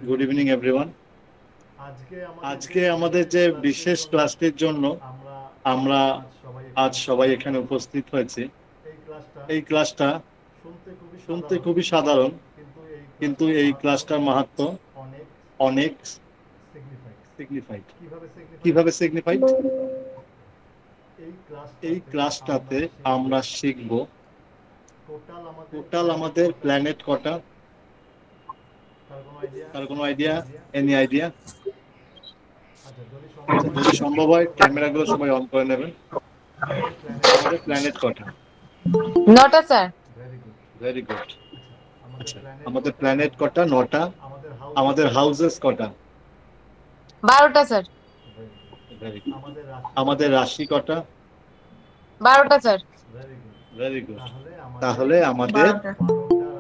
Good evening everyone. আজকে আমাদের যে বিশেষ ক্লাসটির জন্য আমরা আজ সবাই এখানে উপস্থিত হয়েছি, এই ক্লাসটা শুনতে খুবই সাধারণ, কিন্তু এই ক্লাসটার মাহাত্ম্য অনেক সিগনিফাইড। কিভাবে সিগনিফাইড? এই ক্লাসটাতে আমরা শিখব টোটাল আমাদের প্ল্যানেট কটা। তার কোনো আইডিয়া? Any idea? আচ্ছা, যদি সম্ভব হয় ক্যামেরাগুলো সবাই অন করে নেবেন। আমাদের প্ল্যানেট কটা? 9টা স্যার। Very good. আচ্ছা, আমাদের প্ল্যানেট কটা? 9টা। আমাদের হাউসেস কটা? 12টা স্যার। Very good. আমাদের রাশি কটা? 12টা স্যার। Very good. তাহলে আমাদের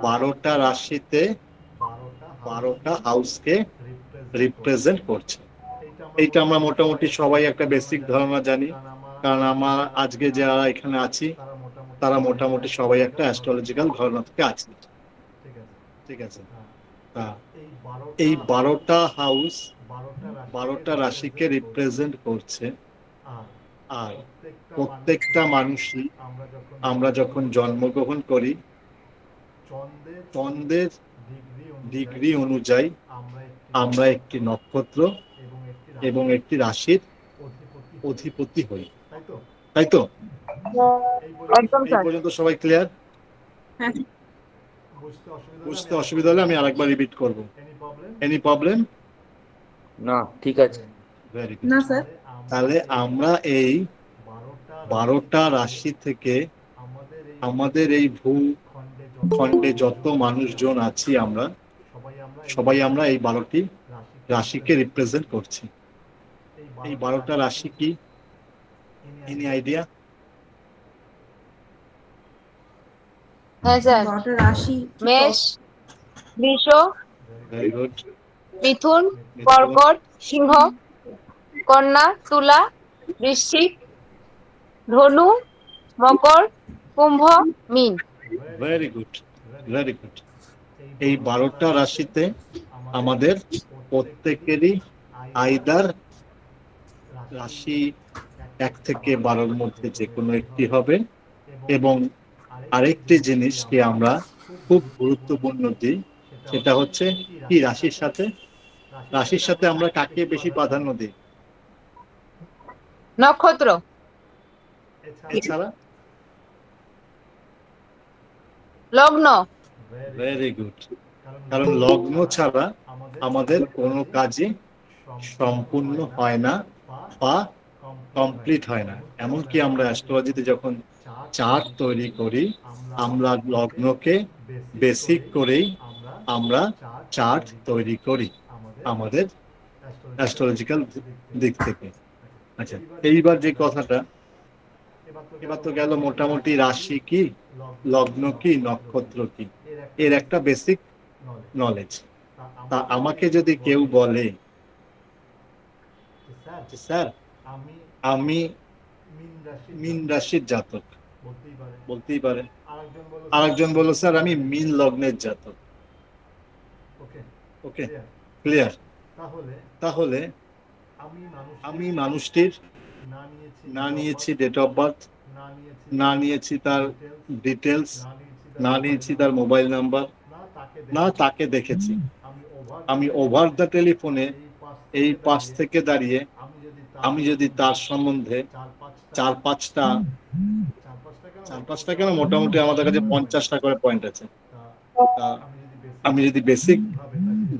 12টা রাশিতে 12টা হাউসকে রিপ্রেজেন্ট করছে। এইটা আমরা মোটামুটি সবাই একটা বেসিক ধারণা জানি, কারণ আমার আজকে যারা এখানে আছি তারা মোটামুটি সবাই একটা অ্যাস্ট্রোলজিক্যাল ধারণা থেকে আছে। ঠিক আছে। তা এই 12টা হাউস 12টা রাশিকে রিপ্রেজেন্ট করছে। আর প্রত্যেকটা মানুষই আমরা যখন জন্মগ্রহণ করি, চন্দ্রের ডিগ্রি অনুযায়ী আমরা একটি নক্ষত্র এবং একটি রাশির অধিপতি হই, তাই তো? একদম এই স্যার। পর্যন্ত সবাই ক্লিয়ার? বুঝতে অসুবিধা হলে আমি আরেকবার রিপিট করব। Any problem? না, ঠিক আছে। Very good. না স্যার। তাহলে আমরা এই 12টা রাশি থেকে আমাদের এই ভূখণ্ডে যত মানুষজন আছি আমরা সবাই আমরা এই 12টি রাশিকে রিপ্রেজেন্ট করছি। এই 12টা রাশি কি? Any idea? হ্যাঁ স্যার। 12টা রাশি মেষ, বৃষ, ভেরি গুড। মিথুন, কর্কট, সিংহ, কন্যা, তুলা, বৃশ্চিক, ধনু, মকর, কুম্ভ, মীন। Very good, very good. এই 12টা রাশিতে আমাদের প্রত্যেকেরই আইদার রাশি 1 থেকে 12-র মধ্যে যে কোনো একটি হবে, এবং আরেকটি জিনিসকে আমরা খুব গুরুত্বপূর্ণ দিই, সেটা হচ্ছে কি রাশির সাথে আমরা কাকে বেশি প্রাধান্য দিই? নক্ষত্র। এছাড়া? লগ্ন। Very good. কারণ লগ্ন ছাড়া আমাদের কোনো কাজই সম্পূর্ণ হয় না বা কমপ্লিট হয় না। এমনকি আমরা অ্যাস্ট্রোলজিতে যখন চার্ট তৈরি করি, আমরা লগ্নকে বেসিক করেই আমরা চার্ট তৈরি করি আমাদের অ্যাস্ট্রোলজিক্যাল দিক থেকে। আচ্ছা, এইবার যে কথাটা, এবার তো গেল মোটামুটি রাশি কি, লগ্ন কি, নক্ষত্র কি, এর একটা বেসিক নলেজ। তা আমাকে যদি কেউ বলে স্যার আমি মীন রাশির জাতক, বলতেই পারে। আরেকজন বলল স্যার আমি মীন লগ্নের জাতক। ওকে, ক্লিয়ার? তাহলে আমি মানুষটির না নিয়েছি ডেট অফ বার্থ, না নিয়েছি তার ডিটেলস, না নিয়েছি তার মোবাইল নাম্বার, না তাকে দেখেছি। আমি ওভার দ্য টেলিফোনে এই পাশ থেকে দাঁড়িয়ে আমি যদি তার সম্বন্ধে চার পাঁচটা কেন, মোটামুটি আমাদের কাছে 50টা করে পয়েন্ট আছে। তা আমি যদি বেসিক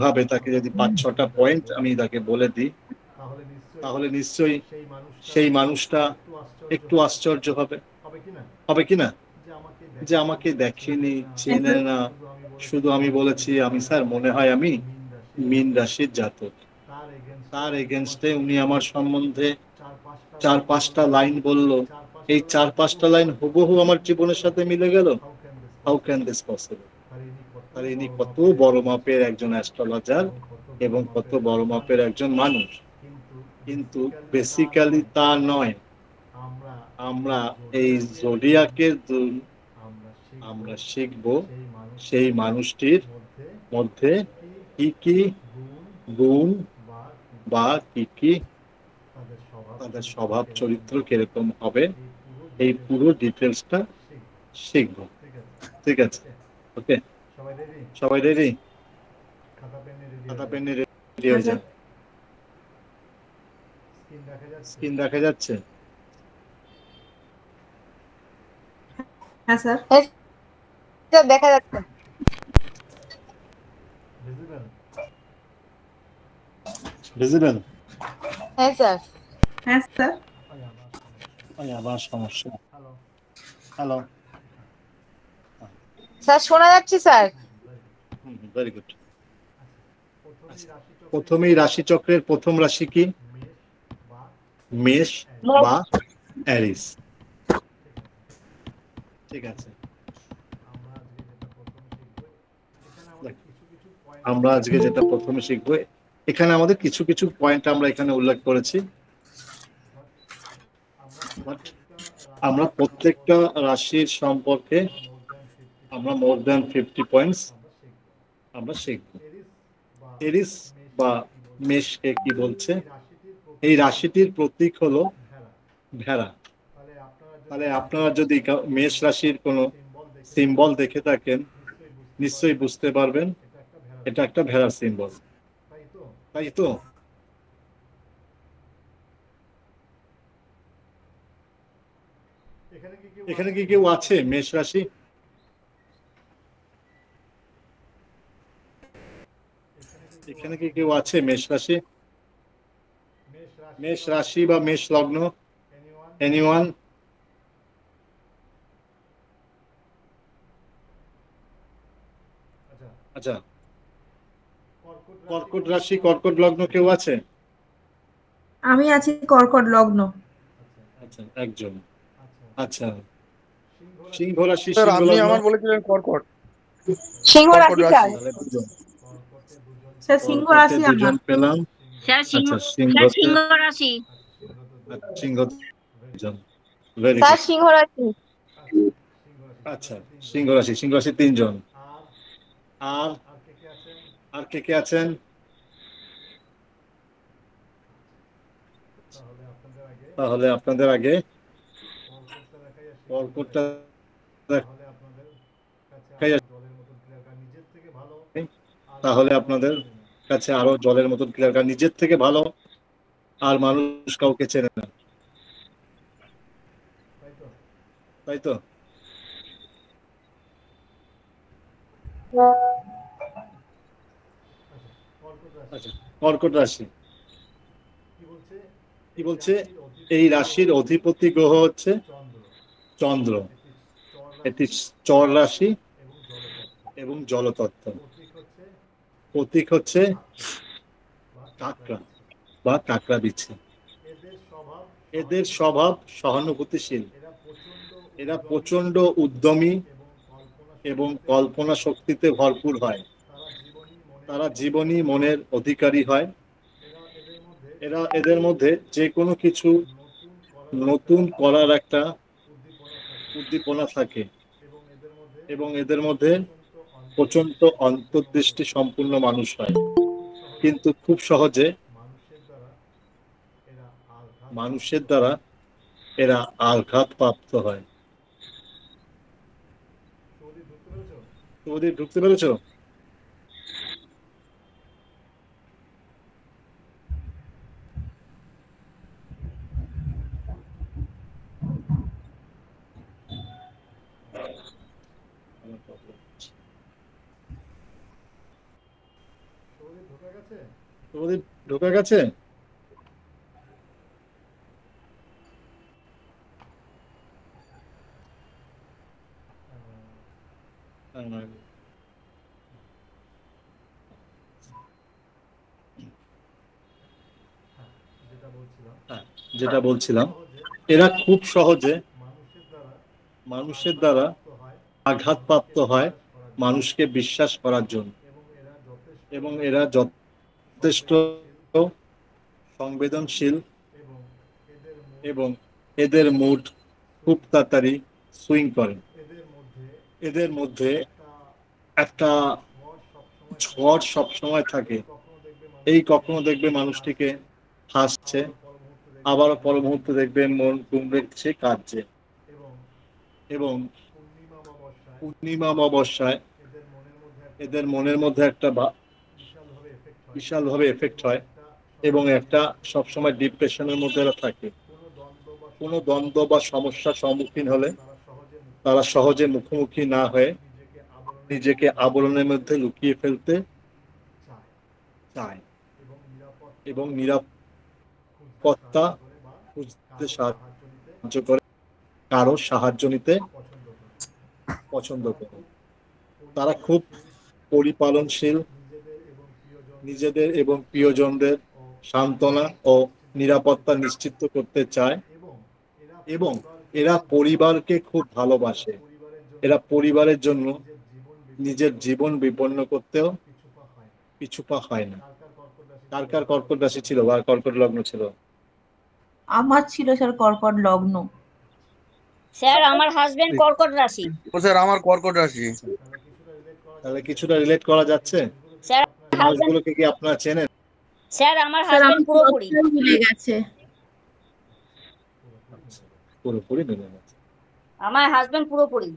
ভাবে তাকে যদি 5-6টা পয়েন্ট আমি তাকে বলে দিই, তাহলে নিশ্চয়ই সেই মানুষটা একটু আশ্চর্য হবে কি না, যে আমাকে দেখেনি, চেনে না, শুধু আমি বলেছি আমি স্যার মনে হয় আমি মীন রাশির জাতক। তার এগেনস্টে উনি আমার সম্বন্ধে 4-5টা লাইন বলল, এই 4-5টা লাইন হুবহু আমার জীবনের সাথে মিলে গেল। How can this possible? আর ইনি কত বড় মাপের একজন অ্যাস্ট্রোলজার এবং কত বড় মাপের একজন মানুষ, কিন্তু বেসিক্যালি তা নয়। আমরা এই জোডিয়াকের আমরা শিখব সেই মানুষটির মধ্যে কি কি গুণ বা কি কি তাদের স্বভাব চরিত্র কিরকম হবে, এই পুরো ডিটেলসটা শিখবো। ঠিক আছে, ওকে, সবাই রেডি? খাতা পেন নিয়ে রেডি হয়ে যান। স্ক্রিন দেখা যাচ্ছে? হ্যাঁ স্যার। স্যার দেখা যাচ্ছে। ভিজিবল? হ্যাঁ স্যার। হ্যাঁ স্যার। আবার সমস্যা। হ্যালো। স্যার শোনা যাচ্ছে স্যার। Very good. প্রথমেই রাশিচক্রের প্রথম রাশি কি? মেষ বা অ্যারিস। ঠিক আছে, আমরা আজকে যেটা প্রথমে শিখবো, এখানে আমাদের কিছু কিছু পয়েন্ট আমরা এখানে উল্লেখ করেছি। আমরা প্রত্যেকটা রাশির সম্পর্কে আমরা মোর দ্যান 50 পয়েন্টস আমরা শিখব। এরিস বা মেষকে কি বলছে? এই রাশিটির প্রতীক হলো ভেড়া। তাহলে আপনারা যদি মেষ রাশির কোনো সিম্বল দেখে থাকেন, নিশ্চয়ই বুঝতে পারবেন এটা একটা ভেড়ার সিম্বল, তাই তো? এখানে কি কেউ আছে মেষ রাশি? এখানে কি কেউ আছে মেষ রাশি? মেষ রাশি বা মেষ লগ্ন? এনিওয়ান? আচ্ছা, কর্কট রাশি কর্কট লগ্ন কেউ আছে? আমি আছি কর্কট লগ্ন। আচ্ছা, একজন। আচ্ছা, সিংহ রাশি স্যার সিংহ আপনি লগ্ন? আমার বলেছিলেন কর্কট। সিংহ কর্কট রাশি রাশি। স্যার। তাহলে দুজন। স্যার সিংহ কর্কটে রাশি দুজন আমার। পেলাম। স্যার সিংহ, আচ্ছা, স্যার সিংহতে সিংহ রাশি। সিংহ দুজন। Very sir good. সিংহ রাশি। আচ্ছা, সিংহ রাশি সিংহ রাশি তিনজন। আর আর কে কে আছেন? তাহলে আপনাদের আগে কর্কটটা দেখাই যাচ্ছে। তাহলে আপনাদের কাছে আরো জলের মতন ক্লিয়ার, কারণ নিজের থেকে ভালো আর মানুষ কাউকে চেনে না, তাই তো? আচ্ছা, কর্কট রাশি কি বলছে? এই রাশির অধিপতি গ্রহ হচ্ছে চন্দ্র। এটি চর রাশি এবং জলতত্ত্ব। প্রতীক হচ্ছে কাঁকড়া বা কাঁকড়া বিছে। এদের স্বভাব সহানুভূতিশীল। এরা প্রচন্ড উদ্যমী এবং কল্পনা শক্তিতে ভরপুর হয়। তারা জীবনী মনের অধিকারী হয়। এদের মধ্যে যে কোনো কিছু নতুন করার একটা উদ্দীপনা থাকে এবং এদের মধ্যে প্রচন্ড অন্তর্দৃষ্টি সম্পূর্ণ মানুষ হয়, কিন্তু খুব সহজে মানুষের দ্বারা এরা আঘাতপ্রাপ্ত হয়। তোমাদের ঢুকতে পেরেছো? তোমাদের ঢোকা গেছে? যেটা বলছিলাম, এরা খুব সহজে মানুষের দ্বারা আঘাতপ্রাপ্ত হয় মানুষকে বিশ্বাস করার জন্য, এবং এরা যথেষ্ট সংবেদনশীল এবং এদের মুড খুব তাড়াতাড়ি সুইং করে। এদের মধ্যে একটা ঝড় সবসময় থাকে। এই কখনো দেখবে মানুষটিকে হাসছে, আবার পর মুহূর্তে দেখবে মন গুমড়ে সে কাঁদছে। এবং পূর্ণিমা অমাবস্যায় এদের মনের মধ্যে একটা বিশালভাবে এফেক্ট হয় এবং একটা সবসময় ডিপ্রেশনের মধ্যে এরা থাকে। কোনো দ্বন্দ্ব বা সমস্যার সম্মুখীন হলে তারা সহজে মুখোমুখি না হয়ে নিজেকে আবরণের মধ্যে লুকিয়ে ফেলতে চায় এবং নিরাপত্তা খুঁজতে সাহায্য করে, কারো সাহায্য নিতে পছন্দ করে। তারা খুব পরিপালনশীল, নিজেদের এবং প্রিয়জনদের সান্ত্বনা ও নিরাপত্তা নিশ্চিত করতে চায় এবং এরা পরিবারকে খুব ভালোবাসে। এরা পরিবারের জন্য নিজের জীবন বিপন্ন করতেও পিছুপা হয় না। কার কার কর্কট রাশি ছিল বা কর্কট লগ্ন ছিল? আমার ছিল স্যার কর্কট লগ্ন। স্যার আমার হাজবেন্ড কর্কট রাশি। ও স্যার আমার কর্কট রাশি। তাহলে কিছুটা রিলেট করা যাচ্ছে। স্যার মানুষগুলোকে কি আপনারা চেনেন? স্যার আমার স্যার হাজবেন্ড পুরোপুরি মিলে গেছে। পুরোপুরি মিলে গেছে। আমার হাজবেন্ড পুরোপুরি।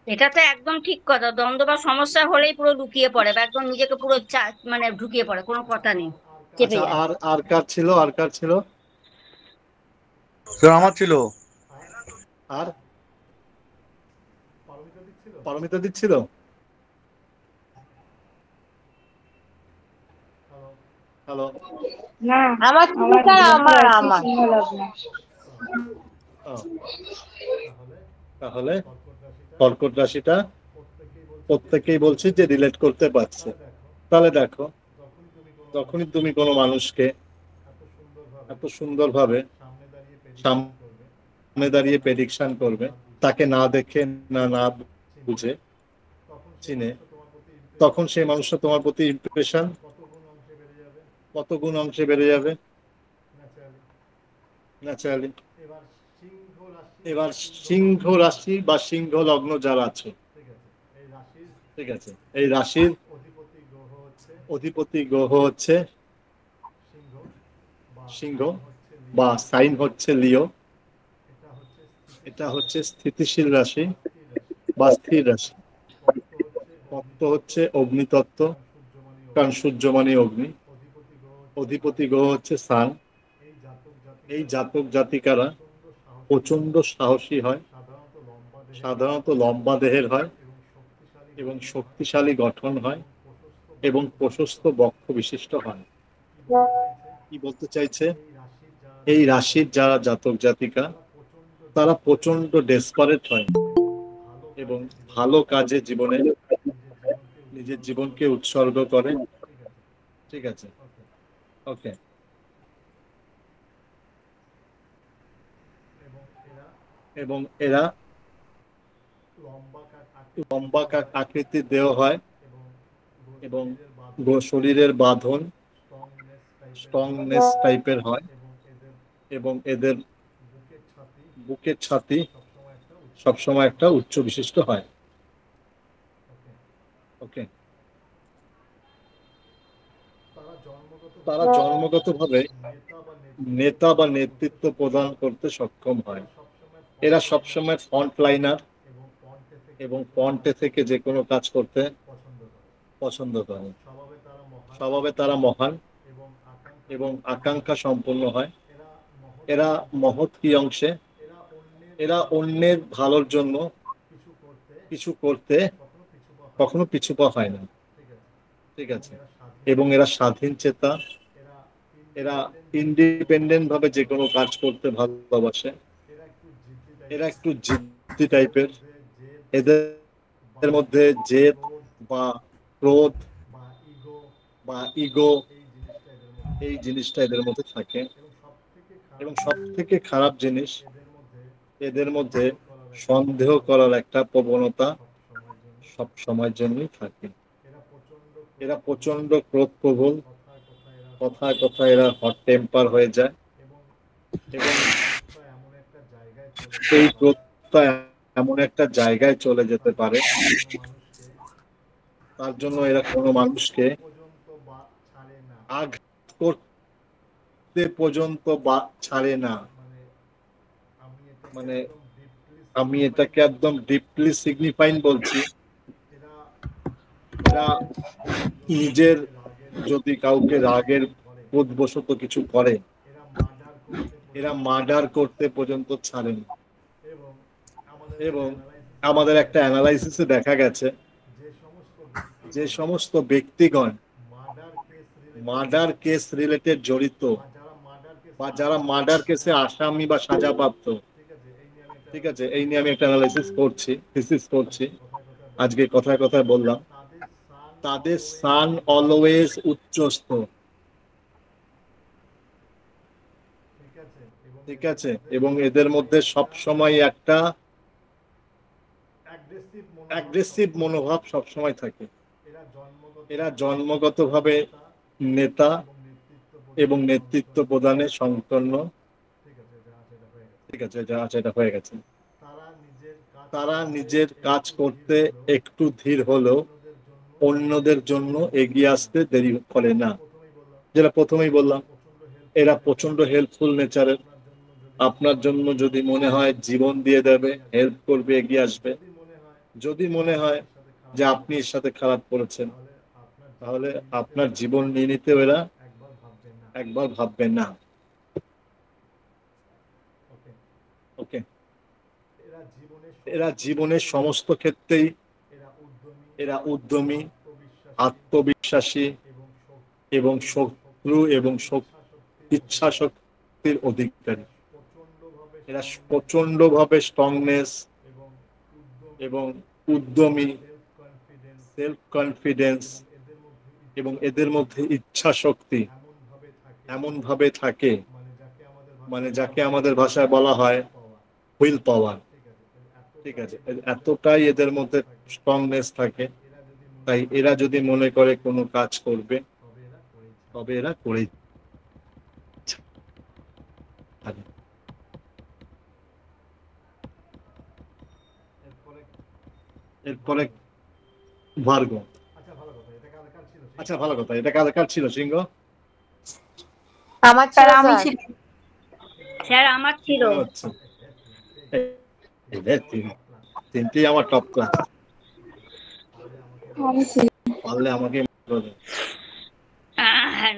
এটা তো একদম ঠিক কথা। দ্বন্দ্ব বা সমস্যা হলেই পুরো লুকিয়ে পড়ে বা একদম নিজেকে পুরো মানে ঢুকিয়ে পড়ে, কোনো কথা নেই, চেপে আচ্ছা, যায়। আর কার ছিল? আর কার ছিল? স্যার আমার ছিল। আর পারমিতা দিচ্ছিল। হ্যালো, না আমার চিন্তা আমার আমার তাহলে কর্কট রাশিটা প্রত্যেকেই বলছে যে রিলেট করতে পারছে। তাহলে দেখো, যখনই তুমি কোনো মানুষকে এত সুন্দরভাবে সামনে দাঁড়িয়ে প্রেডিকশন করবে, তাকে না দেখে না বুঝে চিনে, তখন সেই মানুষটা তোমার প্রতি ইমপ্রেশন কত গুণ অংশে বেড়ে যাবে ন্যাচারালি। এবার সিংহ রাশি বা সিংহ লগ্ন যারা আছে, ঠিক আছে, এই রাশির অধিপতি গ্রহ হচ্ছে সিংহ বা সাইন হচ্ছে লিও। এটা হচ্ছে স্থিতিশীল রাশি বা স্থির রাশি। তত্ত্ব হচ্ছে অগ্নিতত্ত্ব, কারণ সূর্য মানে অগ্নি। অধিপতি গ্রহ হচ্ছে সান। এই জাতক জাতিকারা প্রচন্ড সাহসী হয়, সাধারণত লম্বা দেহের হয় এবং শক্তিশালী গঠন হয় এবং প্রশস্ত বক্ষ বিশিষ্ট হয়। কি বলতে চাইছে? এই রাশির যারা জাতক জাতিকা তারা প্রচন্ড ডেসপারেট হয় এবং ভালো কাজে জীবনে নিজের জীবনকে উৎসর্গ করে। ঠিক আছে, ওকে। এবং এরা লম্বা আকৃতির দেহ হয় এবং শরীরের বাঁধন স্ট্রংনেস টাইপের হয় এবং এদের বুকের ছাতি সবসময় একটা উচ্চ বিশিষ্ট হয়। ওকে। তারা জন্মগতভাবে নেতা বা নেতৃত্ব প্রদান করতে সক্ষম হয়। এরা সবসময় ফ্রন্ট লাইনার এবং ফ্রন্টে থেকে যে কোনো কাজ করতে পছন্দ করে। স্বভাবে তারা মহান এবং আকাঙ্ক্ষা সম্পন্ন হয়। এরা মহৎ কি অংশে, এরা অন্যের ভালোর জন্য কিছু করতে কখনো পিছুপা হয় না। ঠিক আছে, এবং এরা স্বাধীন চেতা। এরা ইন্ডিপেন্ডেন্ট ভাবে যে কোনো কাজ করতে ভালোবাসে। এরা একটু জিদ্দি টাইপের। এদের মধ্যে জেদ বা ক্রোধ বা ইগো এই জিনিসটা এদের মধ্যে থাকে এবং সব থেকে খারাপ জিনিস, এদের মধ্যে সন্দেহ করার একটা প্রবণতা সব সময়ের জন্যই থাকে। এরা প্রচন্ড ক্রোধ প্রবল, কথায় কথায় এরা হট টেম্পার হয়ে যায় এবং এই ক্রোধটা এমন একটা জায়গায় চলে যেতে পারে, তার জন্য এরা কোনো মানুষকে আঘাত করতে পর্যন্ত ছাড়ে না। মানে আমি এটাকে একদম ডিপলি সিগনিফাইন বলছি, এরা নিজের যদি কাউকে রাগের বোধবশত কিছু করে, এরা মার্ডার করতে পর্যন্ত ছাড়ে না। এবং আমাদের একটা অ্যানালাইসিসে দেখা গেছে যে সমস্ত ব্যক্তিগণ মার্ডার কেস রিলেটেড জড়িত বা যারা মার্ডার কেসে আসামি বা সাজাপ্রাপ্ত, ঠিক আছে, এই নিয়ে আমি একটা অ্যানালাইসিস করছি, থিসিস করছি, আজকে কথায় কথায় বললাম, তাদের সান অলওয়েজ উচ্চস্থ, ঠিক আছে, এবং এদের মধ্যে সব সময় একটা অ্যাগ্রেসিভ মনোভাব সব সময় থাকে। এরা জন্মগতভাবে নেতা এবং নেতৃত্ব প্রদানে সম্পন্ন, ঠিক আছে, এটা হয়ে গেছে। তারা নিজের কাজ করতে একটু ধীর হলেও অন্যদের জন্য এগিয়ে আসতে দেরি করে না। যেটা প্রথমেই বললাম, এরা প্রচন্ড হেল্পফুল নেচারের। আপনার জন্য যদি মনে হয় জীবন দিয়ে দেবে, হেল্প করবে, এগিয়ে আসবে। যদি মনে হয় যে আপনি এর সাথে খারাপ করেছেন, তাহলে আপনার জীবন নিয়ে নিতে এরা একবার ভাববেন না। ওকে, এরা জীবনের সমস্ত ক্ষেত্রেই এরা উদ্যমী, আত্মবিশ্বাসী এবং শত্রু এবং ইচ্ছা শক্তির অধিকারী। এরা প্রচন্ডভাবে স্ট্রংনেস এবং উদ্যমী, সেলফ কনফিডেন্স, এবং এদের মধ্যে ইচ্ছা শক্তি এমন ভাবে থাকে, মানে যাকে আমাদের ভাষায় বলা হয় হুইল পাওয়ার, ঠিক আছে, এতটাই এদের মধ্যে স্ট্রংনেস থাকে। তাই এরা যদি মনে করে কোনো কাজ করবে, তবে এরা করেই ছাড়ে। এরপরে ভার্গ। আচ্ছা, ভালো কথা, এটা কার ছিল সিংহ? আমার স্যার ছিল আমি স্যার। ছিলাম। স্যার আমার ছিল। আচ্ছা, তিনটি আমার টপ ক্লাস, পারলে আমাকে বলবেন।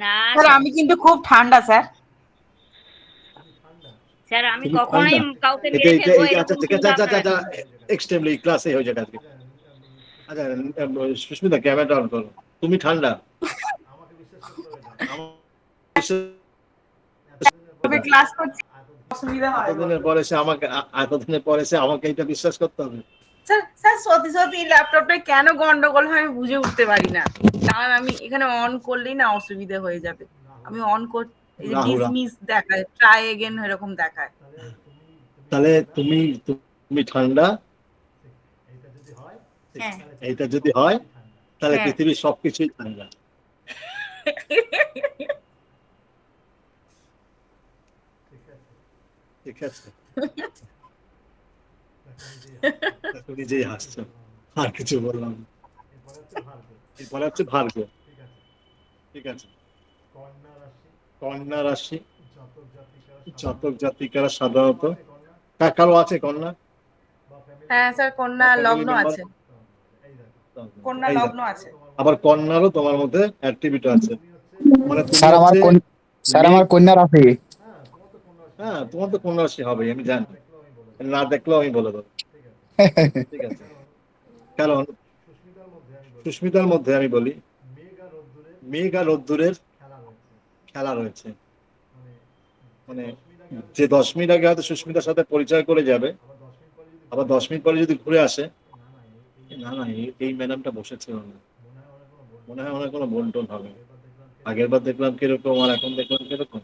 না স্যার আমি কিন্তু খুব ঠান্ডা স্যার। স্যার, আমি তুমি কখনোই ঠান্ডা? কাউকে এটা মেরে ফেলবো আচ্ছা, এরকম ঠিক আছে, চিন্তা ভাবনা রাখি না। এক্সট্রিমলি ক্লাসে হয়ে যাবে আজকে। আচ্ছা, সুস্মিতা ক্যামেরাটা অন করো। তুমি ঠান্ডা? আমি ক্লাস করছি, অসুবিধা হয়। এতদিনের পরে সে আমাকে এটা বিশ্বাস করতে হবে? স্যার স্যার সত্যি সত্যি ল্যাপটপটা কেন গন্ডগোল হয় আমি বুঝে উঠতে পারি না। কারণ আমি এখানে অন করলেই না অসুবিধা হয়ে যাবে। আমি অন কর, এই যে রাহুরা, ডিসমিস দেখায়, ট্রাই এগেন এরকম দেখায়। তাহলে তুমি ঠান্ডা? হ্যাঁ এইটা যদি হয় তাহলে হ্যাঁ। পৃথিবীর সবকিছুই ঠান্ডা, ঠিক আছে? তুমি নিজেই হাসছো, আর কিছু বললাম না। এরপরে হচ্ছে ভার্গ, ঠিক আছে। কন্যা রাশি, জাতক জাতিকারা সাধারণত, কারো আছে কন্যা? হ্যাঁ স্যার, কন্যা লগ্ন আছে, কন্যা এই লগ্ন দেখো, আছে। আবার কন্যারও তোমার মধ্যে অ্যাক্টিভিটি আছে, মানে তুমি স্যার আমার কন্যা রাশি। হ্যাঁ, তোমার তো কন্যা রাশি হবে, আমি জানি, না দেখলেও আমি বলে দেবো, ঠিক আছে। কারণ সুস্মিতার মধ্যে আমি বলি মেঘ আর রোদ্দুরের খেলা রয়েছে। মানে যে 10 মিনিট আগে হয়তো সুস্মিতার সাথে পরিচয় করে যাবে, আবার 10 মিনিট পরে যদি ঘুরে আসে, না এই ম্যাডামটা বসেছিল না, মনে হয় ওনার কোনো বন্টন হবে, আগের বার দেখলাম কিরকম আর এখন দেখলাম কিরকম।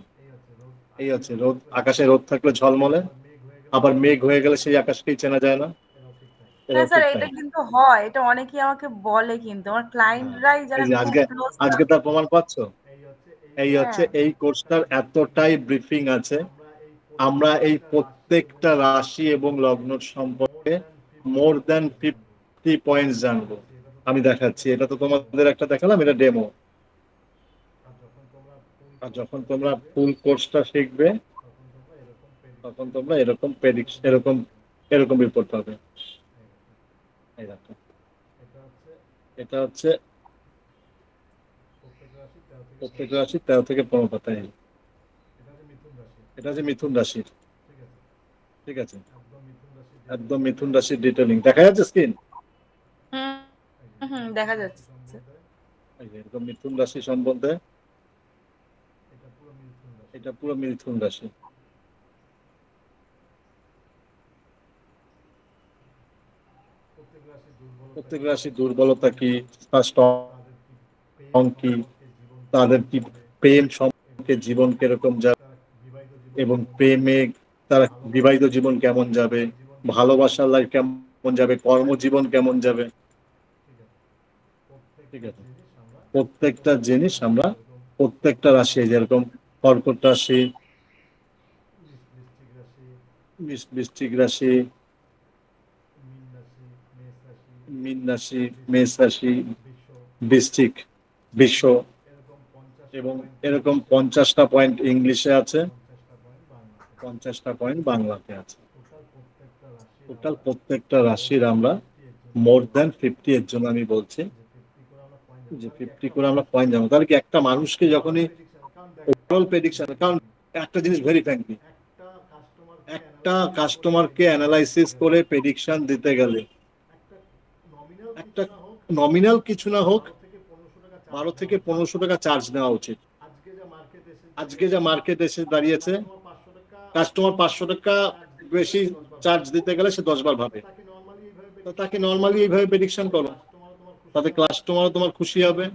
এই আছে রোদ, আকাশে রোদ থাকলে ঝলমলে, আবার মেঘ হয়ে গেলে সেই আকাশকেই চেনা যায় না। হ্যাঁ স্যার, এটা কিন্তু হয়, এটা অনেকেই আমাকে বলে, কিন্তু আমার ক্লায়েন্টরাই যারা এই যে খুব ক্লোজ। আজকে তার প্রমাণ পাচ্ছ। এই হ্যাঁ। হচ্ছে এই কোর্সটার এতটাই ব্রিফিং আছে, আমরা এই প্রত্যেকটা রাশি এবং লগ্ন সম্পর্কে মোর দ্যান 50 পয়েন্টস জানবো। আমি দেখাচ্ছি, এটা তো তোমাদের একটা দেখালাম, এটা ডেমো। আর যখন তোমরা ফুল কোর্সটা শিখবে তখন তোমরা এরকম প্রেডিকশন, এরকম এরকম রিপোর্ট পাবে। এই দেখো, এটা হচ্ছে প্রত্যেক রাশি 13 থেকে 15 পাতায়। এটা হচ্ছে মিথুন রাশির, ঠিক আছে, একদম মিথুন রাশির ডিটেইলিং দেখা যাচ্ছে স্ক্রিন। দেখা যাচ্ছে। এই যে এরকম মিথুন রাশি সম্বন্ধে, এটা পুরো মিথুন রাশি। প্রত্যেক রাশির দুর্বলতা কি, স্ট্রং কি, তাদের কি প্রেম সম্পর্কে জীবন কিরকম যাবে, এবং প্রেমে তারা বিবাহিত জীবন কেমন যাবে, ভালোবাসার লাইফ কেমন যাবে, কর্মজীবন কেমন যাবে, ঠিক আছে। প্রত্যেকটা জিনিস আমরা প্রত্যেকটা রাশি, যেরকম কর্কট রাশি, বৃশ্চিক রাশি, মীন রাশি, মেষ রাশি, বৃশ্চিক, বিশ্ব, এবং এরকম 50টা পয়েন্ট ইংলিশে আছে, 50টা পয়েন্ট বাংলাতে আছে। টোটাল প্রত্যেকটা রাশির আমরা মোর দ্যান 50, এর জন্য আমি বলছি যে 50 করে আমরা পয়েন্ট জানবো। তাহলে কি একটা মানুষকে যখনই ওভারঅল প্রেডিকশন, কারণ একটা জিনিস ভেরি ফ্র্যাঙ্কলি, একটা কাস্টমারকে অ্যানালাইসিস করে প্রেডিকশন দিতে গেলে একটা নমিনাল কিছু না হোক 12 থেকে 1500 টাকা চার্জ নেওয়া উচিত। আজকে যা মার্কেট এসে দাঁড়িয়েছে, কাস্টমার 500 টাকা বেশি চার্জ দিতে গেলে সে 10 বার ভাবে। তো তাকে নর্মালি এইভাবে প্রেডিকশন করো, তাতে কাস্টমার তোমার খুশি হবে,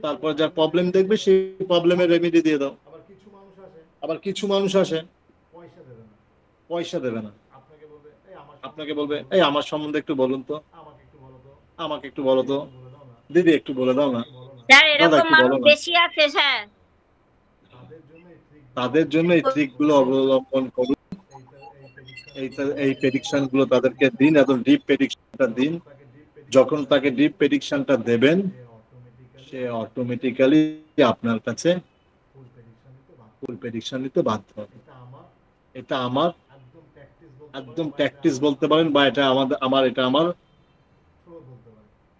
তারপর যা প্রবলেম দেখবে সেই প্রবলেমের রেমেডি দিয়ে দাও। আবার কিছু মানুষ আসে পয়সা দেবে না, আপনাকে বলবে এই আমার সম্বন্ধে একটু বলুন তো, আমাকে একটু বলো তো, দিদি একটু বলে দাও না, স্যার দাদা এরকম একটু মানুষ বলো না। বেশি আছে স্যার। তাদের জন্য এই ট্রিক গুলো অবলম্বন করুন, এই প্রেডিকশন গুলো তাদেরকে দিন, এত ডিপ প্রেডিকশনটা দিন। যখন তাকে ডিপ প্রেডিকশনটা দেবেন, সে অটোমেটিক্যালি আপনার কাছে ফুল প্রেডিকশন নিতে বাধ্য হবে। এটা আমার একদম প্র্যাকটিস বলতে পারেন, বা এটা এটা আমার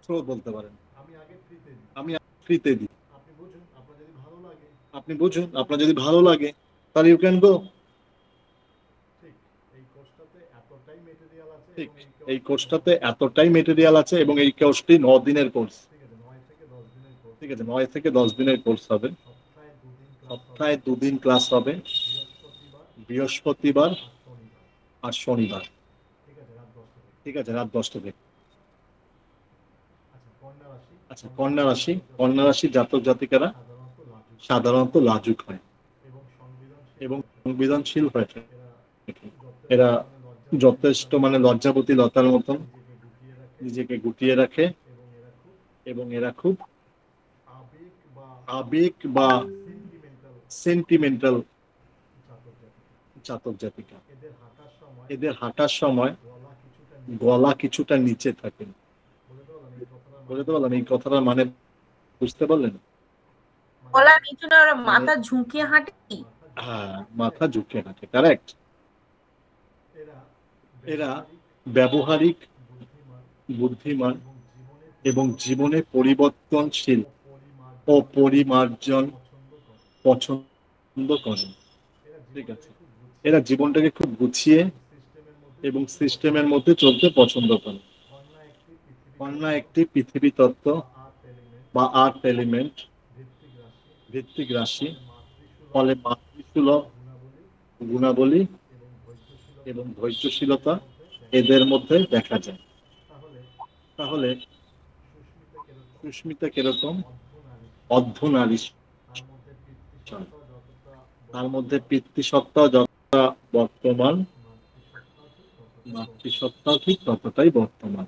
থ্রো বলতে পারেন। আমি ফ্রিতে দিই, আপনি বুঝুন, আপনার যদি ভালো লাগে তাহলে ইউ ক্যান গো। ঠিক, এই কোর্সটাতে এতটাই মেটেরিয়াল আছে, এবং এই কোর্সটি 9 দিনের কোর্স, ঠিক আছে, 9 থেকে 10 দিনের কোর্স হবে। সপ্তাহে 2 দিন ক্লাস হবে, বৃহস্পতিবার আর শনিবার, ঠিক আছে, রাত 10টা থেকে। আচ্ছা, কন্যা রাশি, কন্যা রাশি জাতক জাতিকারা সাধারণত লাজুক হয় এবং সংবেদনশীল হয়ে থাকে। এরা যথেষ্ট লজ্জাবতী লতার মতন নিজেকে গুটিয়ে রাখে, এবং এরা খুব আবেগ বা সেন্টিমেন্টাল জাতক জাতিকা। এদের হাঁটার সময় গলা কিছুটা নিচে থাকে। বলে তো বললাম, এই কথাটা মানে বুঝতে পারলেন? গলা নিচু না, ওরা মাথা ঝুঁকিয়ে হাঁটে। হ্যাঁ, মাথা ঝুঁকে হাঁটে, কারেক্ট। এরা ব্যবহারিক, বুদ্ধিমান এবং জীবনে পরিবর্তনশীল ও পরিমার্জন পছন্দ করেন, ঠিক আছে। এরা জীবনটাকে খুব গুছিয়ে এবং সিস্টেমের মধ্যে চলতে পছন্দ করে। কন্যা একটি পৃথিবী তত্ত্ব বা আর্থ এলিমেন্ট ভিত্তিক রাশি, ফলে মাতৃসুলভ গুণাবলী এবং ধৈর্যশীলতা এদের মধ্যে দেখা যায়। তাহলে সুস্মিতা কিরকম? অর্ধনারী, তার মধ্যে পিতৃসত্তা যতটা বর্তমান, মাতৃসত্তা ঠিক ততটাই বর্তমান।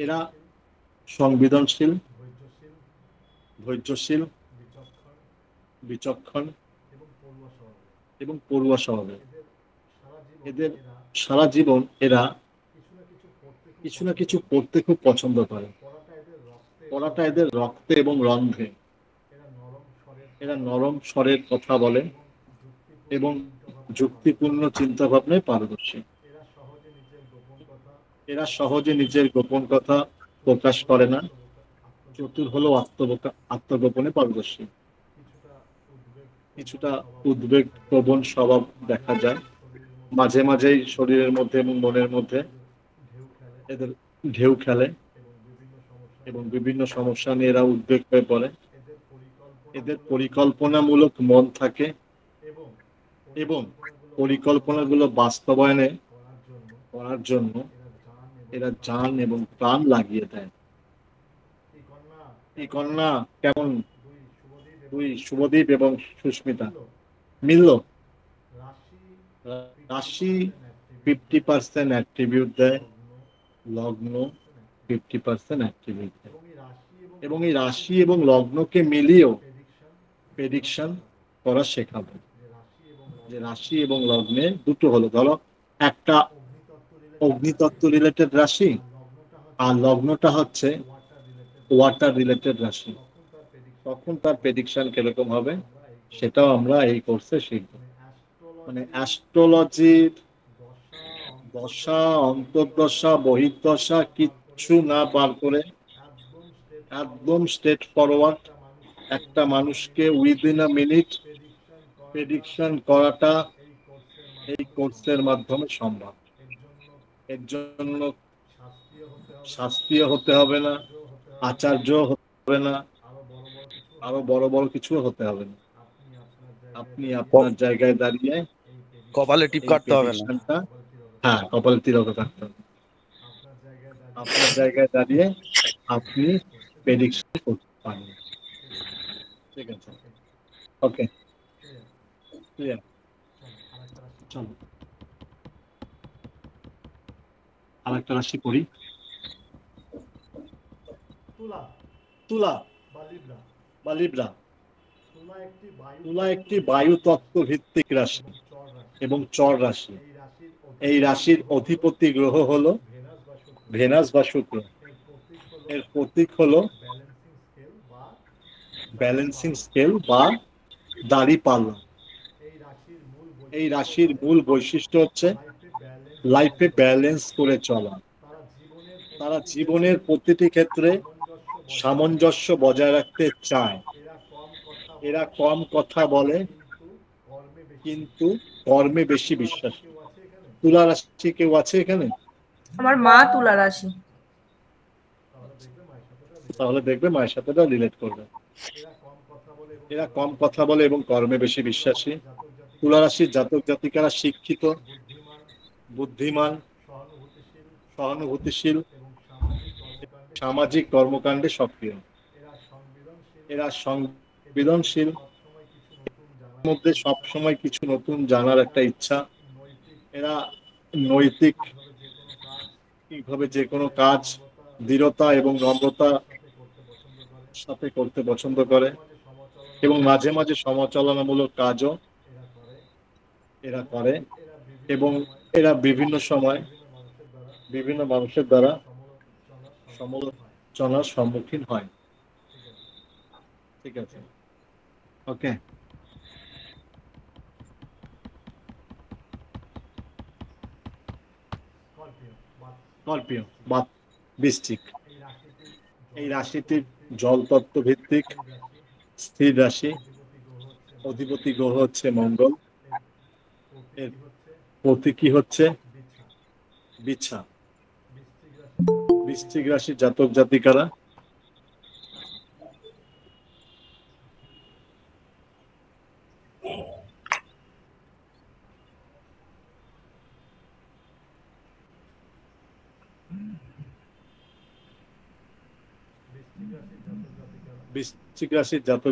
এরা সংবেদনশীল, ধৈর্যশীল, বিচক্ষণ এবং পড়ুয়া স্বভাবের। এদের সারা জীবন এরা কিছু না কিছু পড়তে খুব পছন্দ করে। পড়াটা এদের রক্তে এবং রন্ধ্রে। এরা নরম স্বরের কথা বলে এবং যুক্তিপূর্ণ চিন্তা ভাবনায় পারদর্শী। এরা সহজে নিজের গোপন কথা প্রকাশ করে না। চতুর হলেও আত্মগোপনে পারদর্শী। কিছুটা উদ্বেগ প্রবণ স্বভাব দেখা যায়। মাঝে মাঝেই শরীরের মধ্যে এবং মনের মধ্যে এদের ঢেউ খেলে এবং বিভিন্ন সমস্যা নিয়ে এরা উদ্বেগ হয়ে পড়ে। এদের পরিকল্পনামূলক মন থাকে এবং পরিকল্পনাগুলো বাস্তবায়নে করার জন্য এরা জান এবং প্রাণ লাগিয়ে দেয়। এই কন্যা কেমন? দুই শুভদীপ এবং সুস্মিতা মিলল। রাশি 50% অ্যাট্রিবিউট দেয়, লগ্ন 50% অ্যাট্রিবিউট দেয়। এবং এই রাশি এবং লগ্নকে মিলিয়েও প্রেডিকশন করা শেখাবে। যে রাশি এবং লগ্নে দুটো হলো, ধরো একটা অগ্নিতত্ত্ব রিলেটেড রাশি আর লগ্নটা হচ্ছে ওয়াটার রিলেটেড রাশি, তখন তার প্রেডিকশন কিরকম হবে সেটাও আমরা এই কোর্সে শিখব। মানে অ্যাস্ট্রোলজির দশা, অন্তর্দশা, বহির্দশা কিচ্ছু না বার করে একদম স্ট্রেট ফরওয়ার্ড একটা মানুষকে উইদিন আ মিনিট প্রেডিকশন করাটা এই কোর্সের মাধ্যমে সম্ভব। এর জন্য শাস্ত্রীয় হতে হবে না, আচার্য হতে হবে না, আরো বড় বড় কিছু হতে হবে না। আপনি আপনার জায়গায় দাঁড়িয়ে কপালে টিপ কাটতে হবে না। হ্যাঁ, কপালে তিলক কাটতে হবে। আপনার জায়গায় দাঁড়িয়ে আপনি প্রেডিকশন করতে পারেন। ঠিক আছে, ওকে, ক্লিয়ার। চলো আরেকটা রাশি পড়ি। তুলা বা লিব্রা। তুলা একটি বায়ু তত্ত্ব ভিত্তিক রাশি এবং চর রাশি। এই রাশির অধিপতি গ্রহ হলো ভেনাস বা শুক্র। এর প্রতীক হলো ব্যালেন্সিং স্কেল বা দাঁড়িপাল্লা। এই রাশির মূল বৈশিষ্ট্য হচ্ছে লাইফে ব্যালেন্স করে চলা। তারা জীবনের প্রতিটি ক্ষেত্রে সামঞ্জস্য বজায় রাখতে চায়। এরা কম কথা বলে কিন্তু কর্মে বেশি বিশ্বাসী। তুলা রাশি কেউ আছে এখানে? আমার মা তুলা রাশি। তাহলে দেখবে মায়ের সাথে রিলেট করবে। এরা কম কথা বলে এবং কর্মে বেশি বিশ্বাসী। তুলা রাশির জাতক জাতিকারা শিক্ষিত, বুদ্ধিমান, সহানুভূতিশীল, সামাজিক কর্মকাণ্ডে সক্রিয়। এরা সংবেদনশীল, মধ্যে সবসময় কিছু নতুন জানার একটা ইচ্ছা। এরা নৈতিক ভাবে যে কোনো কাজ দৃঢ়তা এবং নম্রতা সাথে করতে পছন্দ করে এবং মাঝে মাঝে সমালোচনামূলক কাজও এরা করে এবং এরা বিভিন্ন সময় বিভিন্ন মানুষের দ্বারা সমালোচনার সম্মুখীন হয়। ঠিক আছে, ওকে। স্করপিও বা বৃশ্চিক। এই রাশিটির জলতত্ত্ব ভিত্তিক স্থির রাশি। অধিপতি গ্রহ হচ্ছে মঙ্গল। এর প্রতীকী হচ্ছে বিছা। বৃশ্চিক রাশির জাতক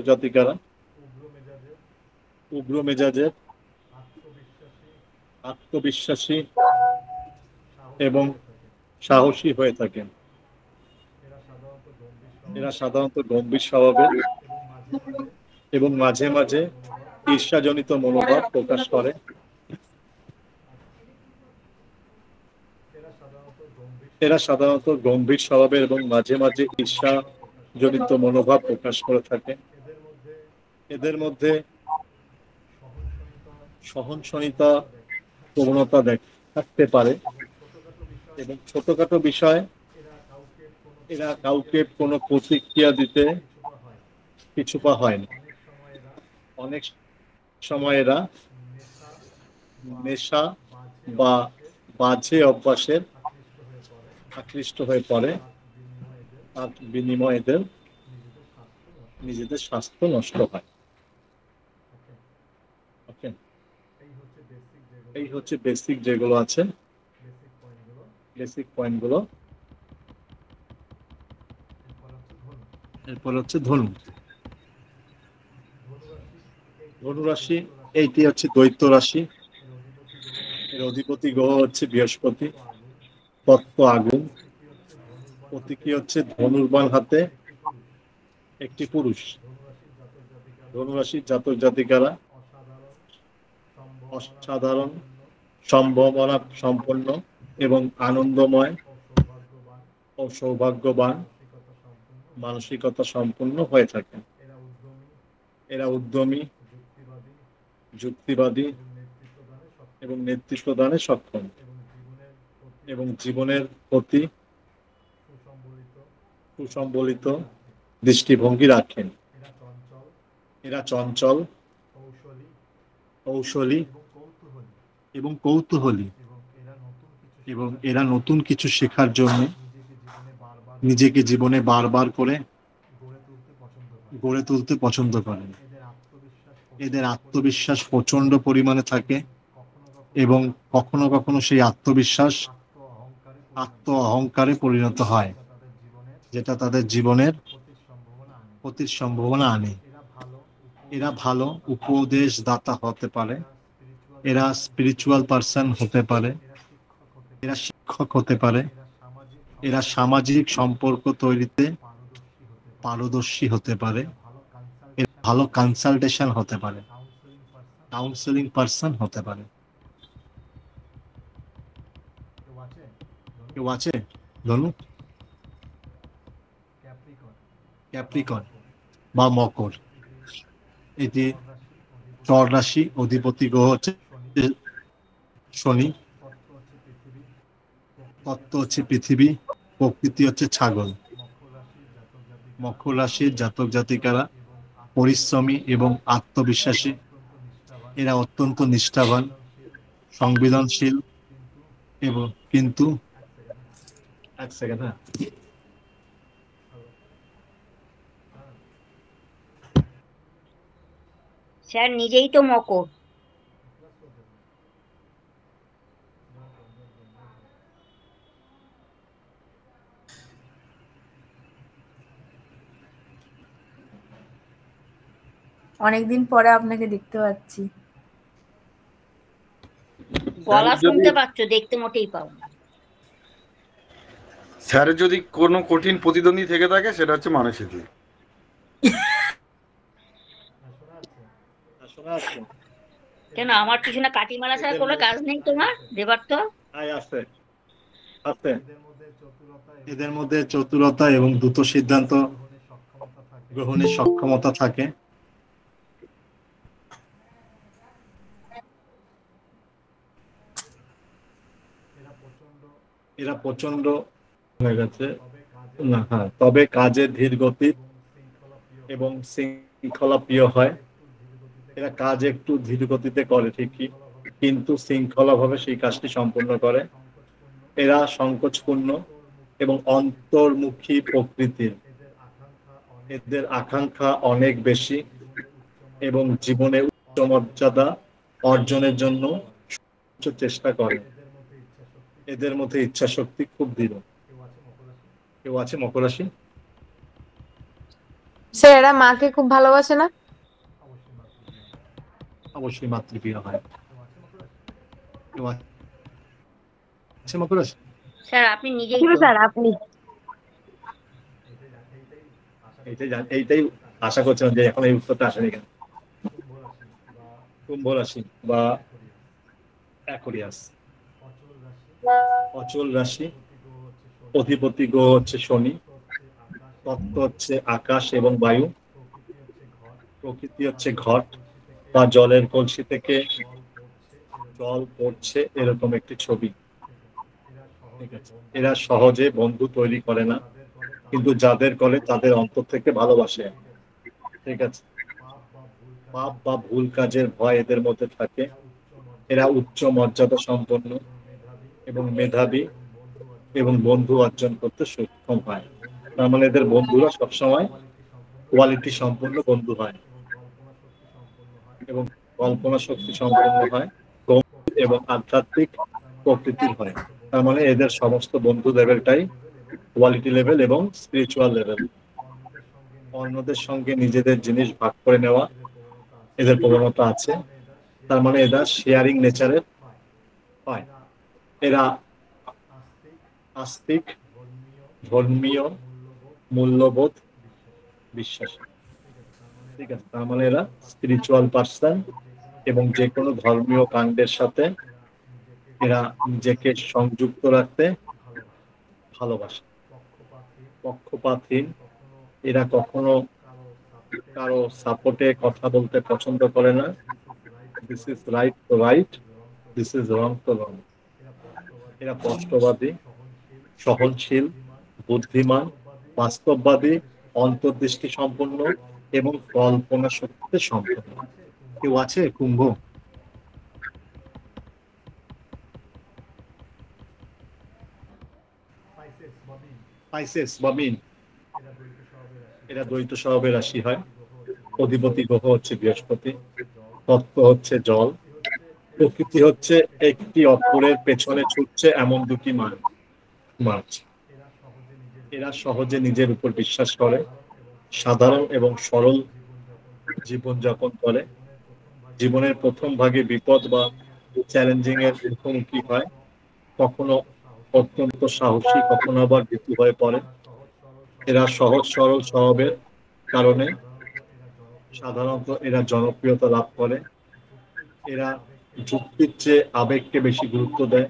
জাতিকারা উগ্র মেজাজের, আত্মবিশ্বাসী এবং সাহসী হয়ে থাকেন। এরা সাধারণত গম্ভীর স্বভাবের এবং মাঝে মাঝে ঈর্ষাজনিত মনোভাব প্রকাশ করে। এরা সাধারণত গম্ভীর স্বভাবের এবং মাঝে মাঝে ঈর্ষাজনিত মনোভাব প্রকাশ করে থাকে। এদের মধ্যে সহনশীলতা প্রবণতা থাকতে পারে এবং ছোটখাটো বিষয়ে এরা কাউকে কোনো প্রতিক্রিয়া দিতে পিছুপা হয় না। অনেক সময় এরা নেশা বা বাজে অভ্যাসের আকৃষ্ট হয়ে পড়ে, আর বিনিময়ে এদের নিজেদের স্বাস্থ্য নষ্ট হয়। ওকে, এই হচ্ছে বেসিক যেগুলো আছে, বেসিক পয়েন্টগুলো। এরপর হচ্ছে ধনু। ধনু রাশি এইটি হচ্ছে দৈত্য রাশি। এর অধিপতি গ্রহ হচ্ছে বৃহস্পতি, তত্ত্ব আগুন। প্রতীকী হচ্ছে ধনুর্বাণ হাতে একটি পুরুষ। ধনু রাশির জাতক জাতিকারা অসাধারণ, সম্ভাবনা সম্পন্ন এবং আনন্দময় ও সৌভাগ্যবান মানসিকতা সম্পন্ন হয়ে থাকে। এরা উদ্যমী, যুক্তিবাদী এবং নেতৃত্ব দানে সক্ষম এবং জীবনের প্রতি সুসম্বলিত দৃষ্টিভঙ্গি রাখেন। এরা চঞ্চল, কৌশলী এবং কৌতূহলী এবং এরা নতুন কিছু শেখার জন্য নিজেকে জীবনে বারবার করে গড়ে তুলতে পছন্দ করেন। এদের আত্মবিশ্বাস প্রচন্ড পরিমাণে থাকে এবং কখনো কখনো সেই আত্মবিশ্বাস আত্ম অহংকারে পরিণত হয়, যেটা তাদের জীবনের ক্ষতির সম্ভাবনা আনে। এরা ভালো উপদেশদাতা হতে পারে, এরা স্পিরিচুয়াল পার্সন হতে পারে, এরা শিক্ষক হতে পারে, এরা সামাজিক সম্পর্ক তৈরিতে পারদর্শী হতে পারে, এরা ভালো কনসালটেশন হতে পারে, কাউন্সেলিং পার্সন হতে পারে। কেউ আছে? ধনু, ক্যাপ্রিকন বা মকর, এটি চর রাশি। অধিপতি গ্রহ হচ্ছে শনি, তত্ত্ব হচ্ছে পৃথিবী, প্রকৃতি হচ্ছে ছাগল। মকর রাশির জাতক জাতিকারা পরিশ্রমী এবং আত্মবিশ্বাসী। এরা অত্যন্ত নিষ্ঠাবান, সংবেদনশীল এবং কিন্তু এক সেকেন্ড, হ্যাঁ, স্যার নিজেই তো মকর। অনেকদিন পরে আপনাকে দেখতে পাচ্ছি। গলা শুনতে পাচ্ছ, দেখতে মোটেই পাও না। স্যারের যদি কোনো কঠিন প্রতিদ্বন্দ্বী থেকে থাকে সেটা হচ্ছে মানসিক। কেন আমার পিছনে কাটি মারা ছাড়া কোনো কাজ নেই তোমার দেবার? তো এদের মধ্যে চতুরতা এবং দ্রুত সিদ্ধান্ত গ্রহণের সক্ষমতা থাকে। এরা প্রচন্ড হয়ে গেছে না, হ্যাঁ, তবে কাজে ধীর গতি এবং শৃঙ্খলা প্রিয় হয়। এরা কাজ একটু ধীর গতিতে করে ঠিকই, কিন্তু শৃঙ্খলা ভাবে সেই কাজটি সম্পূর্ণ করে। এরা সংকোচপূর্ণ এবং অন্তর্মুখী প্রকৃতির। এদের আকাঙ্ক্ষা অনেক বেশি এবং জীবনে উচ্চ মর্যাদা অর্জনের জন্য চেষ্টা করে। এদের মধ্যে ইচ্ছা শক্তি খুব দৃঢ়। কেউ আছে মকর রাশি? স্যার এরা মাকে খুব ভালোবাসে না? অবশ্যই মাতৃপ্রিয় হয়। কেউ আছে মকর রাশি? স্যার আপনি নিজেই তো। স্যার আপনি এইটাই আশা করছিলাম যে এখন এই উত্তরটা আসেনি কেন। কুম্ভ রাশি বা অ্যাকোয়ারিয়াস। অচল রাশি, অধিপতি গ্রহ হচ্ছে শনি, তত্ত্ব হচ্ছে আকাশ এবং বায়ু, প্রকৃতি হচ্ছে ঘট বা জলের কলসি থেকে জল পড়ছে এরকম একটি ছবি। ঠিক আছে, এরা সহজে বন্ধু তৈরি করে না, কিন্তু যাদের করে তাদের অন্তর থেকে ভালোবাসে। ঠিক আছে, পাপ বা ভুল কাজের ভয় এদের মধ্যে থাকে। এরা উচ্চ মর্যাদা সম্পন্ন এবং মেধাবী এবং বন্ধু অর্জন করতে সক্ষম হয়। তার মানে এদের বন্ধুরা সবসময় কোয়ালিটি সম্পন্ন বন্ধু হয় এবং কল্পনা শক্তি সম্পন্ন হয়, গম্ভীর এবং আধ্যাত্মিক প্রকৃতির হয়। তার মানে এদের সমস্ত বন্ধু লেভেলটাই কোয়ালিটি লেভেল এবং স্পিরিচুয়াল লেভেল। অন্যদের সঙ্গে নিজেদের জিনিস ভাগ করে নেওয়া এদের প্রবণতা আছে। তার মানে এরা শেয়ারিং নেচারের হয়। এরা আস্তিক, ধর্মীয়, মূল্যবোধ বিশ্বাসী। ঠিক আছে, তার মানে এরা স্পিরিচুয়াল পার্সন এবং যে কোনো ধর্মীয় কাণ্ডের সাথে এরা নিজেকে সংযুক্ত রাখতে ভালোবাসে। পক্ষপাতহীন, এরা কখনো কারো সাপোর্টে কথা বলতে পছন্দ করে না। দিস ইজ রাইট তো রাইট, দিস ইজ রং তো রং। এরা স্পষ্টবাদী, সহনশীল, বুদ্ধিমান, বাস্তববাদী, অন্তর্দৃষ্টি সম্পন্ন এবং কল্পনা শক্তিতে সম্পন্ন। কেউ আছে কুম্ভ? পাইসেস বা মীন, এরা দ্বৈত স্বভাবের রাশি হয়। অধিপতি গ্রহ হচ্ছে বৃহস্পতি, তত্ত্ব হচ্ছে জল, প্রকৃতি হচ্ছে একটি অপরের পেছনে ছুটছে এমন দুটি মাছ। এরা সহজে নিজের উপর বিশ্বাস করে, সাধারণ এবং সরল জীবনযাপন করে। জীবনের প্রথম ভাগে বিপদ বা চ্যালেঞ্জিং এর মুখোমুখি হয়, কখনো অত্যন্ত সাহসী, কখনো আবার ভীতু হয়ে পড়ে। এরা সহজ সরল স্বভাবের কারণে সাধারণত এরা জনপ্রিয়তা লাভ করে। এরা যুক্তির চেয়ে আবেগকে বেশি গুরুত্ব দেয়।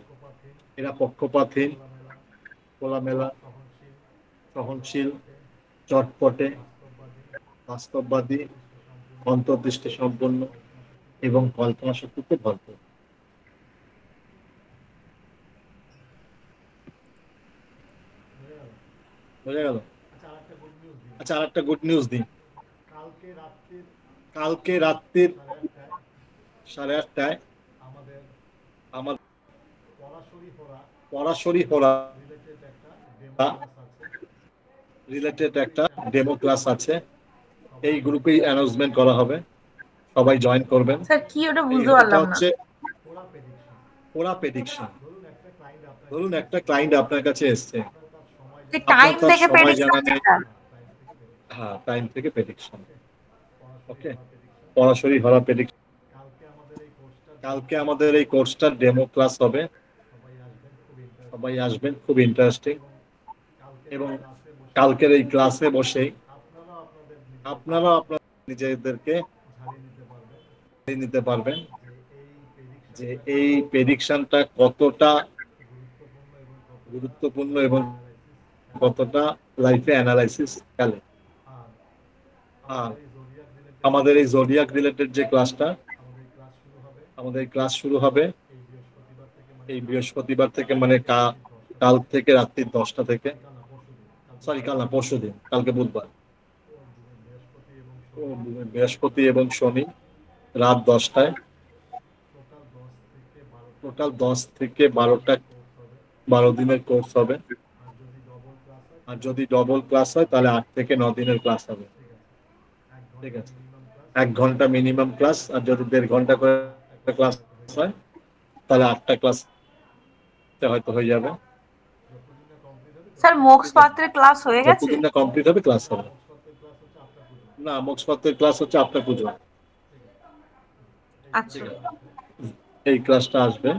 এরা পক্ষপাতহীন, খোলামেলা, সহনশীল, চটপটে, বাস্তববাদী, অন্তর্দৃষ্টি সম্পন্ন এবং কল্পনা শক্তিতে ভরপুর। বোঝা গেল? আচ্ছা, আর একটা গুড নিউজ দিই। কালকে রাত্রির 8:30টায় আমার পরাশরী হোরা রিলেটেড একটা ডেমো ক্লাস আছে। এই গ্রুপেই অ্যানাউন্সমেন্ট করা হবে, সবাই জয়েন করবেন। স্যার কি ওটা বুঝতে পারলাম না। হচ্ছে ওরা প্রেডিকশন। ধরুন একটা ক্লায়েন্ট আপনার কাছে এসছে, টাইম তার থেকে সময় জানা প্রেডিকশন নেই। হ্যাঁ, টাইম থেকে প্রেডিকশন। ওকে, সরাসরি হরা প্রেডিকশন। কালকে আমাদের এই কোর্সটার ডেমো ক্লাস হবে, সবাই আসবেন, খুব ইন্টারেস্টিং। এবং কালকের এই ক্লাসে বসেই আপনারা আপনার নিজেদেরকে নিতে পারবেন যে এই প্রেডিকশনটা কতটা গুরুত্বপূর্ণ এবং কতটা লাইফে অ্যানালাইসিস ফেলে। আর আমাদের এই জোডিয়াক রিলেটেড যে ক্লাসটা, আমাদের ক্লাস শুরু হবে এই বৃহস্পতিবার থেকে, মানে কাল থেকে রাত্রি 10টা থেকে। সরি, কাল না, পরশু দিন, কালকে বুধবার। বৃহস্পতি এবং শনি রাত 10টায়। টোটাল 10 থেকে 12 দিনের কোর্স হবে। আর যদি ডবল ক্লাস হয় তাহলে 8 থেকে 9 দিনের ক্লাস হবে। ঠিক আছে, 1 ঘন্টা মিনিমাম ক্লাস। আর যদি 1.5 ঘন্টা করে ক্লাস হয় তাহলে 8টা ক্লাস হয়তো হয়ে যাবে। স্যার মোক্স পাত্রের ক্লাস হয়ে গেছে? যতদিন না কমপ্লিট হবে ক্লাস হবে না। মোক্স পাত্রের ক্লাস হচ্ছে আপনার পুজো। আচ্ছা, এই ক্লাসটা আসবে,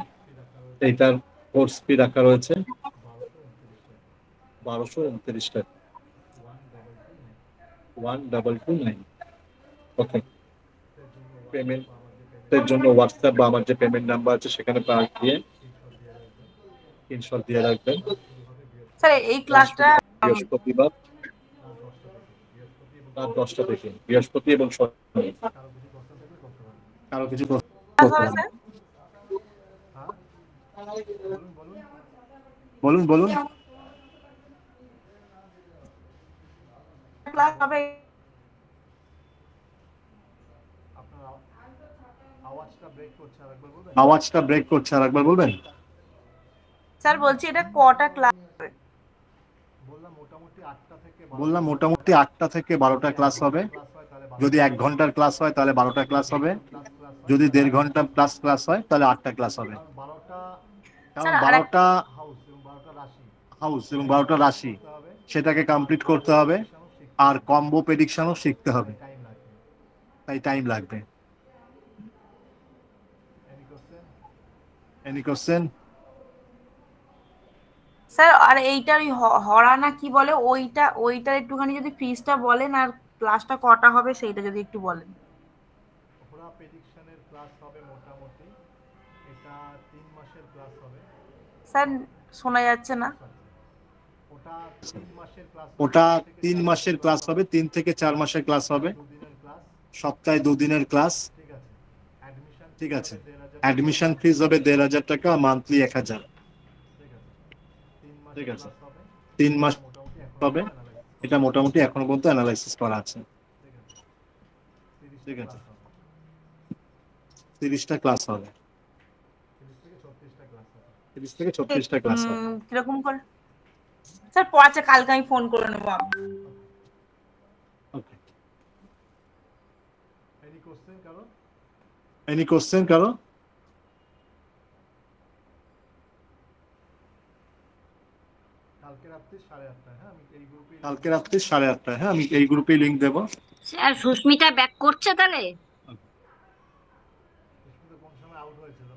এইটার কোর্স ফি রাখা রয়েছে 1229 টাকা, 1229। ওকে, পেমেন্ট স্ক্রিনশটের জন্য হোয়াটসঅ্যাপ বা আমার যে পেমেন্ট নাম্বার আছে সেখানে দিয়ে স্ক্রিনশট দিয়ে রাখবেন। স্যার এই ক্লাসটা বৃহস্পতিবার রাত 10টা থেকে, বৃহস্পতি এবং শনি। কারো কিছু প্রশ্ন ক্লাস করতে হবে হবে? স্যার? বলুন বলুন। ক্লাস হবে? আওয়াজটা ব্রেক করছে, আর একবার বলবেন? স্যার বলছি এটা কটা ক্লাস? বললাম মোটামুটি 8টা থেকে 12টা ক্লাস হবে। যদি 1 ঘন্টার ক্লাস হয় তাহলে 12টা ক্লাস হবে, যদি 1.5 ঘন্টা প্লাস ক্লাস হয় তাহলে 8টা ক্লাস হবে। কারণ স্যার, 12টা হাউস এবং 12টা রাশি সেটাকে কমপ্লিট করতে হবে, আর কম্বো প্রেডিকশনও শিখতে হবে, তাই টাইম লাগবে। Any question? স্যার আর এইটা ওই হরা না কি বলে ওইটার একটুখানি যদি ফিসটা বলেন, আর ক্লাসটা কটা হবে সেইটা যদি একটু বলেন। হরা প্রেডিকশনের ক্লাস হবে মোটামুটি এটা 3 মাসের ক্লাস হবে। স্যার শোনা যাচ্ছে না। ওটা 3 মাসের ক্লাস। ওটা 3 মাসের ক্লাস হবে, 3 থেকে 4 মাসের ক্লাস হবে, 2 দিনের ক্লাস। সপ্তাহে 2 দিনের ক্লাস। ঠিক আছে। অ্যাডমিশন ফিস হবে 1,500 টাকা, মান্থলি 1000। ঠিক আছে। 3 মাস হবে, এটা মোটামুটি এখনো পর্যন্ত অ্যানালাইসিস করা আছে। ঠিক আছে। 30টা ক্লাস হবে, 30 থেকে 36টা ক্লাস হবে। কিরকম করে স্যার? আচ্ছা কালকে আমি ফোন করে নেবো। ওকে। এনি কোশ্চেন কারো? এনি কোশ্চেন কারো? কালকে রাত্রি 8:30 হ্যাঁ আমি এই গ্রুপে। কালকে রাত্রি 8:30, হ্যাঁ আমি এই গ্রুপে লিংক দেব। স্যার সুস্মিতা ব্যাক করছে তাহলে? কোন সময় আউট হয়েছিল?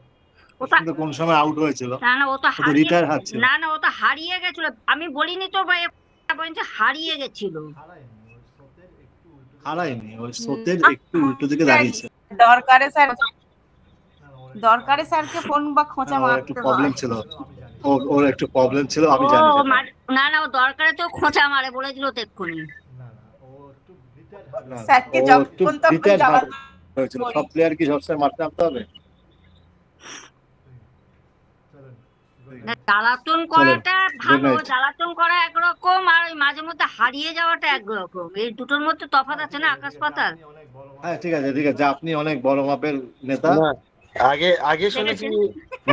কিন্তু কোন সময় আউট হয়েছিল? না না ও তো রিটায়ার হচ্ছিল। না না ও তো হারিয়ে গেছিল, আমি বলিনি তো ভাই, বলছে হারিয়ে গেছিল। হারায়নি, ওই স্রোতের একটু উল্টো দিকে দাঁড়িয়েছে। দরকারে স্যারকে ফোন বা খোঁচা ওর একটু মারতে প্রবলেম হয়। ছিল, ওর একটু প্রবলেম ছিল, আমি জানি ও সেটা। না না ও দরকারে তো খোঁচা মারে বলেছিল তো এক্ষুনি। না না ও একটু রিটায়ার্ড না, স্যারকে ও একটু যখন তখন retired জ্বালাতন হয়েছিল। সব প্লেয়ার কি সবসময় মারতে নামতে হবে? না, জ্বালাতন করাটা ভালো, night. জ্বালাতন করা একরকম আর ওই মাঝে মধ্যে হারিয়ে যাওয়াটা একরকম, এই দুটোর মধ্যে তফাৎ আছে না আকাশ পাতাল। হ্যাঁ ঠিক আছে ঠিক আছে, আপনি অনেক বড় মাপের নেতা। না, আগে শুনেছি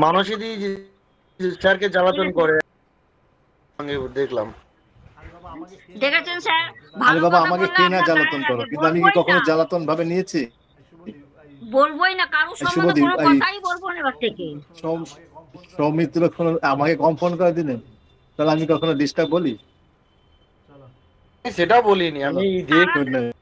মানসীদি স্যারকে জ্বালাতন করে, আমি দেখলাম। দেখেছেন স্যার? আরে ভালো বাবা, কথা আমাকে বললে কে না আপনার জ্বালাতন গায়ে করো, লাগে, কিন্তু আমি কি বলবোই কখনো না। জ্বালাতন ভাবে নিয়েছি? বলবোই না, কারোর এই সম্বন্ধে শুভদীপ, কোনো এই কথাই বলবো না এবার থেকে। সৌমিত্র আমাকে কম ফোন করে দিলেন, তাহলে আমি কখনো ডিস্টার্ব বলি? সেটা বলিনি আমি। Good night.